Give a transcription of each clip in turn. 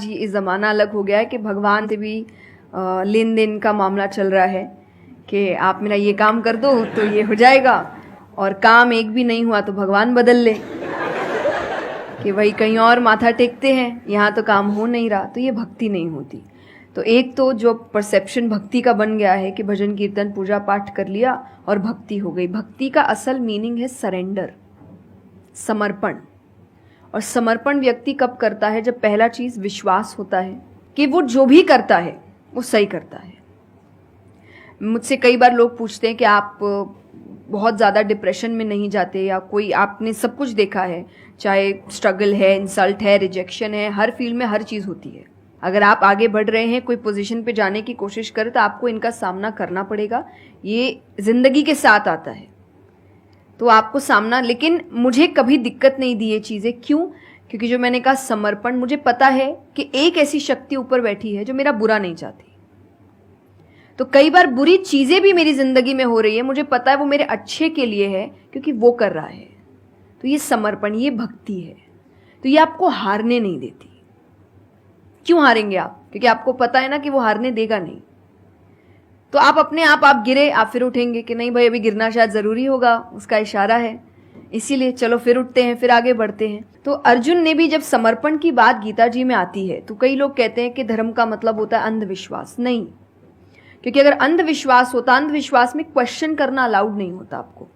आज ये ज़माना अलग हो गया है कि भगवान से भी लेन देन का मामला चल रहा है कि आप मेरा ये काम कर दो तो ये हो जाएगा, और काम एक भी नहीं हुआ तो भगवान बदल ले कि भाई कहीं और माथा टेकते हैं, यहाँ तो काम हो नहीं रहा। तो ये भक्ति नहीं होती। तो एक तो जो परसेप्शन भक्ति का बन गया है कि भजन कीर्तन पूजा पाठ कर लिया और भक्ति हो गई। भक्ति का असल मीनिंग है सरेंडर, समर्पण। और समर्पण व्यक्ति कब करता है? जब पहला चीज विश्वास होता है कि वो जो भी करता है वो सही करता है। मुझसे कई बार लोग पूछते हैं कि आप बहुत ज़्यादा डिप्रेशन में नहीं जाते, या कोई आपने सब कुछ देखा है, चाहे स्ट्रगल है, इंसल्ट है, रिजेक्शन है, हर फील्ड में हर चीज़ होती है। अगर आप आगे बढ़ रहे हैं, कोई पोजीशन पे जाने की कोशिश करें तो आपको इनका सामना करना पड़ेगा, ये जिंदगी के साथ आता है तो आपको सामना। लेकिन मुझे कभी दिक्कत नहीं दी ये चीज़ें। क्यों? क्योंकि जो मैंने कहा समर्पण, मुझे पता है कि एक ऐसी शक्ति ऊपर बैठी है जो मेरा बुरा नहीं चाहती। तो कई बार बुरी चीज़ें भी मेरी ज़िंदगी में हो रही है, मुझे पता है वो मेरे अच्छे के लिए है क्योंकि वो कर रहा है। तो ये समर्पण, ये भक्ति है। तो ये आपको हारने नहीं देती। क्यों हारेंगे आप? क्योंकि आपको पता है ना कि वो हारने देगा नहीं। तो आप अपने आप गिरे, आप फिर उठेंगे कि नहीं भाई अभी गिरना शायद ज़रूरी होगा, उसका इशारा है, इसीलिए चलो फिर उठते हैं, फिर आगे बढ़ते हैं। तो अर्जुन ने भी जब समर्पण की बात गीता जी में आती है तो कई लोग कहते हैं कि धर्म का मतलब होता है अंधविश्वास। नहीं, क्योंकि अगर अंधविश्वास होता, अंधविश्वास में क्वेश्चन करना अलाउड नहीं होता आपको।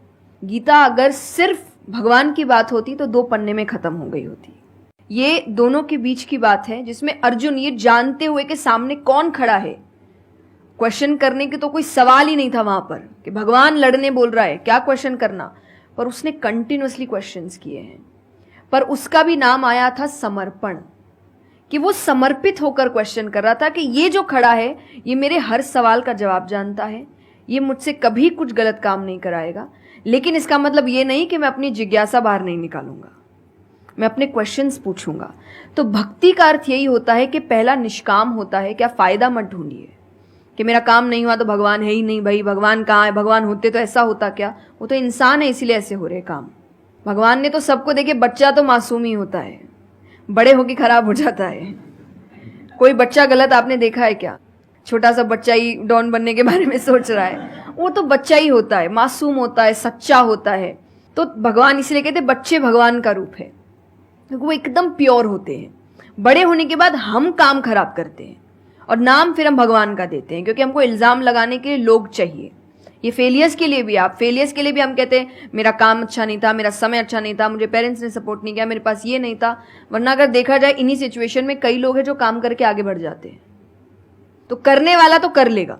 गीता अगर सिर्फ भगवान की बात होती तो 2 पन्ने में खत्म हो गई होती। ये दोनों के बीच की बात है जिसमें अर्जुन ये जानते हुए कि सामने कौन खड़ा है, क्वेश्चन करने की तो कोई सवाल ही नहीं था वहां पर कि भगवान लड़ने बोल रहा है, क्या क्वेश्चन करना, पर उसने कंटिन्यूअसली क्वेश्चंस किए हैं। पर उसका भी नाम आया था समर्पण, कि वो समर्पित होकर क्वेश्चन कर रहा था कि ये जो खड़ा है ये मेरे हर सवाल का जवाब जानता है, ये मुझसे कभी कुछ गलत काम नहीं कराएगा, लेकिन इसका मतलब ये नहीं कि मैं अपनी जिज्ञासा बाहर नहीं निकालूंगा, मैं अपने क्वेश्चंस पूछूंगा। तो भक्ति का अर्थ यही होता है कि पहला निष्काम होता है। क्या फायदा मत ढूंढिए कि मेरा काम नहीं हुआ तो भगवान है ही नहीं। भाई भगवान कहाँ है? भगवान होते तो ऐसा होता क्या? वो तो इंसान है इसीलिए ऐसे हो रहे काम। भगवान ने तो सबको देखे, बच्चा तो मासूम ही होता है, बड़े होके खराब हो जाता है। कोई बच्चा गलत आपने देखा है क्या? छोटा सा बच्चा ही डॉन बनने के बारे में सोच रहा है, वो तो बच्चा ही होता है, मासूम होता है, सच्चा होता है। तो भगवान इसलिए कहते बच्चे भगवान का रूप है, क्योंकि वो एकदम प्योर होते हैं। बड़े होने के बाद हम काम खराब करते हैं और नाम फिर हम भगवान का देते हैं, क्योंकि हमको इल्जाम लगाने के लिए लोग चाहिए। ये फेलियर्स के लिए भी, आप फेलियर्स के लिए भी हम कहते हैं मेरा काम अच्छा नहीं था, मेरा समय अच्छा नहीं था, मुझे पेरेंट्स ने सपोर्ट नहीं किया, मेरे पास ये नहीं था। वरना अगर देखा जाए इन्हीं सिचुएशन में कई लोग हैं जो काम करके आगे बढ़ जाते हैं। तो करने वाला तो कर लेगा,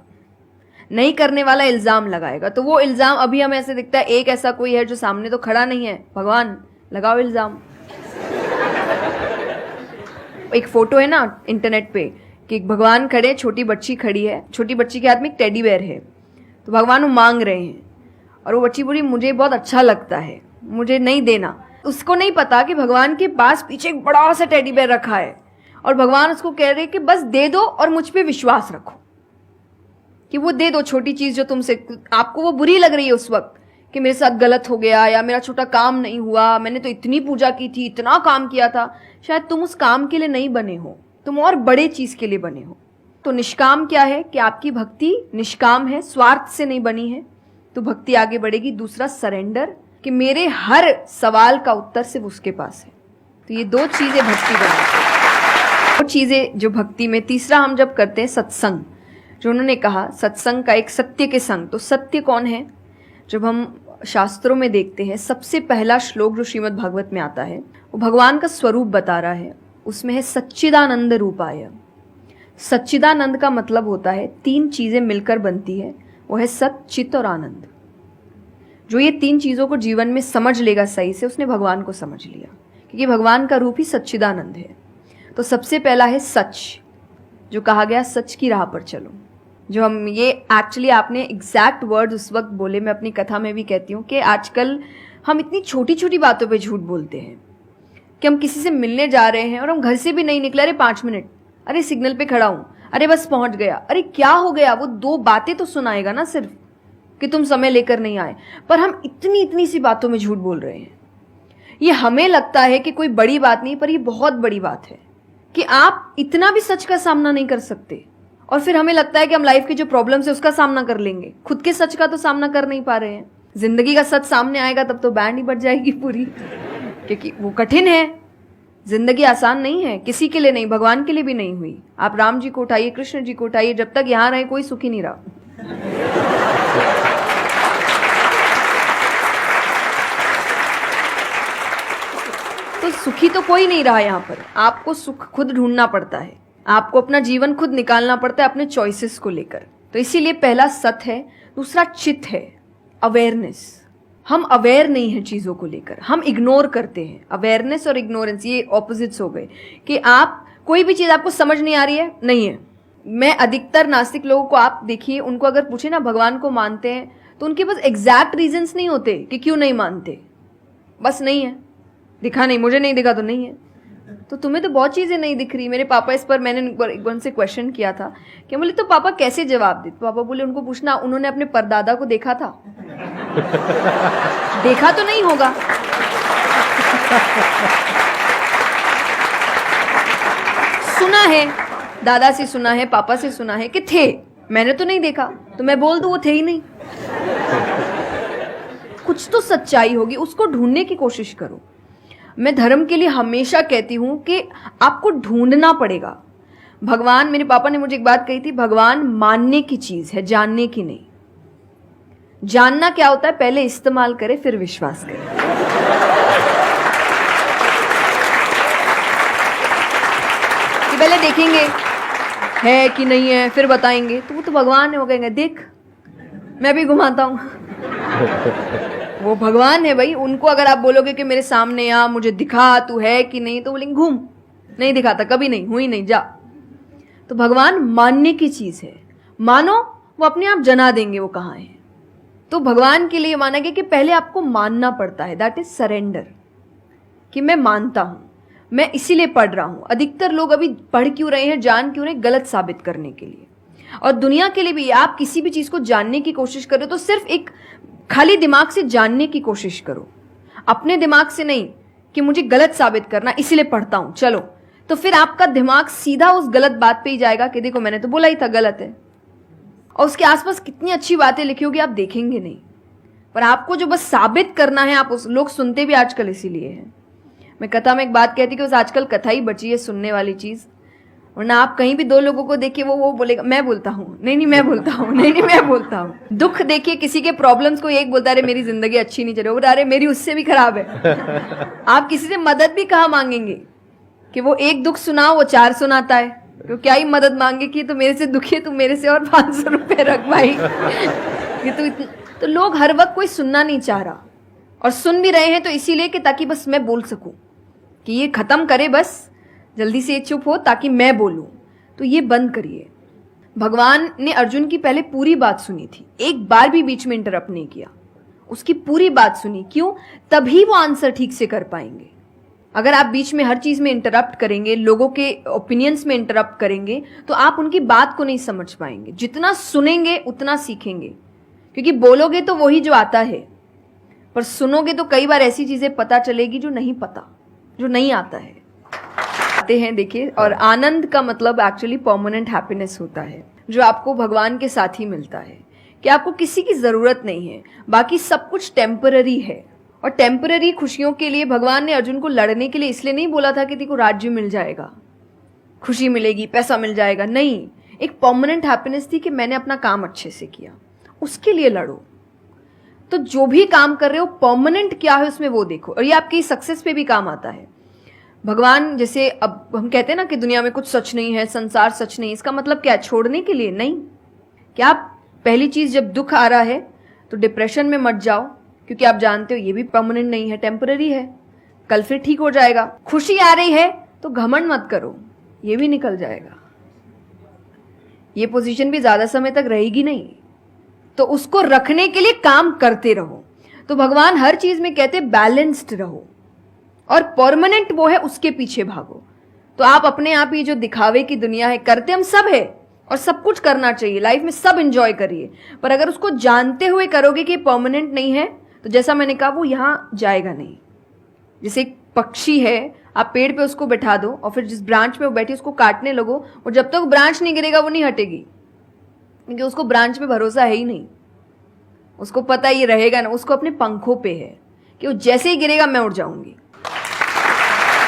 नहीं करने वाला इल्जाम लगाएगा। तो वो इल्जाम अभी हमें ऐसे दिखता है एक ऐसा कोई है जो सामने तो खड़ा नहीं है, भगवान लगाओ इल्जाम। एक फोटो है ना इंटरनेट पे कि भगवान खड़े, छोटी बच्ची खड़ी है, छोटी बच्ची के हाथ में एक टेडी बेयर है, तो भगवान वो मांग रहे हैं और वो बच्ची बोली मुझे बहुत अच्छा लगता है, मुझे नहीं देना। उसको नहीं पता कि भगवान के पास पीछे एक बड़ा सा टेडी बेयर रखा है और भगवान उसको कह रहे कि बस दे दो और मुझ पे विश्वास रखो कि वो दे दो छोटी चीज जो तुमसे, आपको वो बुरी लग रही है उस वक्त कि मेरे साथ गलत हो गया या मेरा छोटा काम नहीं हुआ, मैंने तो इतनी पूजा की थी, इतना काम किया था। शायद तुम उस काम के लिए नहीं बने हो, तुम और बड़े चीज के लिए बने हो। तो निष्काम क्या है कि आपकी भक्ति निष्काम है, स्वार्थ से नहीं बनी है, तो भक्ति आगे बढ़ेगी। दूसरा सरेंडर, कि मेरे हर सवाल का उत्तर सिर्फ उसके पास है। तो ये 2 चीजें भक्ति बनाती है, 2 चीजें जो भक्ति में। तीसरा हम जब करते हैं सत्संग, जो उन्होंने कहा सत्संग का एक सत्य के संग। तो सत्य कौन है? जब हम शास्त्रों में देखते हैं सबसे पहला श्लोक जो श्रीमद् भागवत में आता है वो भगवान का स्वरूप बता रहा है। उसमें है सच्चिदानंद रूपाय। सच्चिदानंद का मतलब होता है 3 चीजें मिलकर बनती है, वो है सत, चित और आनंद। जो ये 3 चीजों को जीवन में समझ लेगा सही से, उसने भगवान को समझ लिया, क्योंकि भगवान का रूप ही सच्चिदानंद है। तो सबसे पहला है सच, जो कहा गया सच की राह पर चलो। जो हम ये एक्चुअली आपने एग्जैक्ट वर्ड उस वक्त बोले, मैं अपनी कथा में भी कहती हूँ कि आजकल हम इतनी छोटी छोटी बातों पे झूठ बोलते हैं कि हम किसी से मिलने जा रहे हैं और हम घर से भी नहीं निकले, अरे 5 मिनट, अरे सिग्नल पे खड़ा हूँ, अरे बस पहुंच गया, अरे क्या हो गया, वो 2 बातें तो सुनाएगा ना सिर्फ कि तुम समय लेकर नहीं आए। पर हम इतनी इतनी सी बातों में झूठ बोल रहे हैं। ये हमें लगता है कि कोई बड़ी बात नहीं, पर ये बहुत बड़ी बात है कि आप इतना भी सच का सामना नहीं कर सकते, और फिर हमें लगता है कि हम लाइफ के जो प्रॉब्लम्स है उसका सामना कर लेंगे, खुद के सच का तो सामना कर नहीं पा रहे हैं। जिंदगी का सच सामने आएगा तब तो बैंड ही बज जाएगी पूरी, क्योंकि वो कठिन है। जिंदगी आसान नहीं है, किसी के लिए नहीं, भगवान के लिए भी नहीं हुई। आप राम जी को उठाइए, कृष्ण जी को उठाइए, जब तक यहां रहे कोई सुखी नहीं रहा। तो सुखी तो कोई नहीं रहा यहां पर। आपको सुख खुद ढूंढना पड़ता है, आपको अपना जीवन खुद निकालना पड़ता है अपने चॉइसेस को लेकर। तो इसीलिए पहला सत है। दूसरा चित है, अवेयरनेस। हम अवेयर नहीं है चीजों को लेकर, हम इग्नोर करते हैं। अवेयरनेस और इग्नोरेंस ये ऑपोजिट्स हो गए, कि आप कोई भी चीज आपको समझ नहीं आ रही है, नहीं है। मैं अधिकतर नास्तिक लोगों को आप देखिए, उनको अगर पूछे ना भगवान को मानते हैं, तो उनके पास एग्जैक्ट रीजंस नहीं होते कि क्यों नहीं मानते। बस नहीं है, दिखा नहीं, मुझे नहीं दिखा तो नहीं है। तो तुम्हें तो बहुत चीजें नहीं दिख रही। मेरे पापा इस पर मैंने एक बार उनसे क्वेश्चन किया था कि बोले तो पापा कैसे जवाब दे। पापा बोले उनको पूछना उन्होंने अपने परदादा को देखा था। देखा तो नहीं होगा, सुना है, दादा से सुना है, पापा से सुना है कि थे, मैंने तो नहीं देखा, तो मैं बोल दूं वो थे ही नहीं। कुछ तो सच्चाई होगी, उसको ढूंढने की कोशिश करो। मैं धर्म के लिए हमेशा कहती हूं कि आपको ढूंढना पड़ेगा। भगवान, मेरे पापा ने मुझे एक बात कही थी, भगवान मानने की चीज है, जानने की नहीं। जानना क्या होता है, पहले इस्तेमाल करे फिर विश्वास करे। कि पहले देखेंगे है कि नहीं है, फिर बताएंगे। तो वो तो भगवान है, वो कहेंगे देख मैं भी घुमाता हूं। वो भगवान है भाई। उनको अगर आप बोलोगे कि मेरे सामने आ, मुझे दिखा तू है कि नहीं, तो बोलेंगे घूम, नहीं दिखाता, कभी नहीं हुई, नहीं जा। तो भगवान मानने की चीज है, मानो, वो अपने आप जना देंगे वो कहाँ है। तो भगवान के लिए माना गया कि पहले आपको मानना पड़ता है, दैट इज सरेंडर, कि मैं मानता हूं, मैं इसीलिए पढ़ रहा हूं। अधिकतर लोग अभी पढ़ क्यों रहे हैं, जान क्यों रहे, गलत साबित करने के लिए। और दुनिया के लिए भी, आप किसी भी चीज को जानने की कोशिश करो तो सिर्फ एक खाली दिमाग से जानने की कोशिश करो, अपने दिमाग से नहीं कि मुझे गलत साबित करना इसीलिए पढ़ता हूं चलो। तो फिर आपका दिमाग सीधा उस गलत बात पे ही जाएगा कि देखो मैंने तो बोला ही था गलत है। और उसके आसपास कितनी अच्छी बातें लिखी होगी आप देखेंगे नहीं, पर आपको जो बस साबित करना है, आप उस लोग सुनते भी आजकल इसीलिए हैं। मैं कथा में एक बात कहती कि उस आजकल कथा ही बची है सुनने वाली चीज, वरना आप कहीं भी दो लोगों को देखिए वो बोलेगा मैं बोलता हूँ, नहीं मैं बोलता हूँ, नहीं मैं बोलता हूँ। दुख देखिए किसी के, प्रॉब्लम्स को एक बोलता है अरे मेरी जिंदगी अच्छी नहीं चल रही, अरे मेरी उससे भी खराब है। आप किसी से मदद भी कहाँ मांगेंगे कि वो एक दुख सुनाओ वो 4 सुनाता है, तो क्या ही मदद मांगे कि तो मेरे से दुखी है, तू मेरे से और 500 रुपए रख भाई। ये तो लोग हर वक्त कोई सुनना नहीं चाह रहा, और सुन भी रहे हैं तो इसीलिए कि ताकि बस मैं बोल सकूं, कि ये खत्म करे बस जल्दी से चुप हो ताकि मैं बोलूं। तो ये बंद करिए। भगवान ने अर्जुन की पहले पूरी बात सुनी थी, एक बार भी बीच में इंटरप्ट नहीं किया, उसकी पूरी बात सुनी। क्यों? तभी वो आंसर ठीक से कर पाएंगे। अगर आप बीच में हर चीज में इंटरप्ट करेंगे, लोगों के ओपिनियंस में इंटरप्ट करेंगे, तो आप उनकी बात को नहीं समझ पाएंगे। जितना सुनेंगे उतना सीखेंगे, क्योंकि बोलोगे तो वही जो आता है, पर सुनोगे तो कई बार ऐसी चीजें पता चलेगी जो नहीं पता, जो नहीं आता है। आते हैं देखिए, और आनंद का मतलब एक्चुअली परमानेंट हैप्पीनेस होता है, जो आपको भगवान के साथ ही मिलता है, कि आपको किसी की जरूरत नहीं है, बाकी सब कुछ टेम्पररी है। और टेम्पररी खुशियों के लिए भगवान ने अर्जुन को लड़ने के लिए इसलिए नहीं बोला था कि तेको राज्य मिल जाएगा, खुशी मिलेगी, पैसा मिल जाएगा, नहीं। एक परमानेंट हैप्पीनेस थी कि मैंने अपना काम अच्छे से किया, उसके लिए लड़ो। तो जो भी काम कर रहे हो परमानेंट क्या है उसमें वो देखो, और ये आपकी सक्सेस पे भी काम आता है। भगवान जैसे अब हम कहते हैं ना कि दुनिया में कुछ सच नहीं है, संसार सच नहीं, इसका मतलब क्या? छोड़ने के लिए नहीं। क्या आप पहली चीज, जब दुख आ रहा है तो डिप्रेशन में मत जाओ, क्योंकि आप जानते हो ये भी परमानेंट नहीं है, टेम्पररी है, कल फिर ठीक हो जाएगा। खुशी आ रही है तो घमंड मत करो, ये भी निकल जाएगा, ये पोजीशन भी ज्यादा समय तक रहेगी नहीं, तो उसको रखने के लिए काम करते रहो। तो भगवान हर चीज में कहते बैलेंस्ड रहो, और परमानेंट वो है उसके पीछे भागो। तो आप अपने आप ही जो दिखावे की दुनिया है, करते हम सब है और सब कुछ करना चाहिए लाइफ में, सब एंजॉय करिए, पर अगर उसको जानते हुए करोगे कि परमानेंट नहीं है, तो जैसा मैंने कहा वो यहां जाएगा नहीं। जैसे एक पक्षी है, आप पेड़ पे उसको बैठा दो और फिर जिस ब्रांच में वो बैठी उसको काटने लगो, और जब तक ब्रांच नहीं गिरेगा वो नहीं हटेगी, क्योंकि उसको ब्रांच पे भरोसा है ही नहीं। उसको पता ये रहेगा ना, उसको अपने पंखों पे है कि वो जैसे ही गिरेगा मैं उड़ जाऊंगी।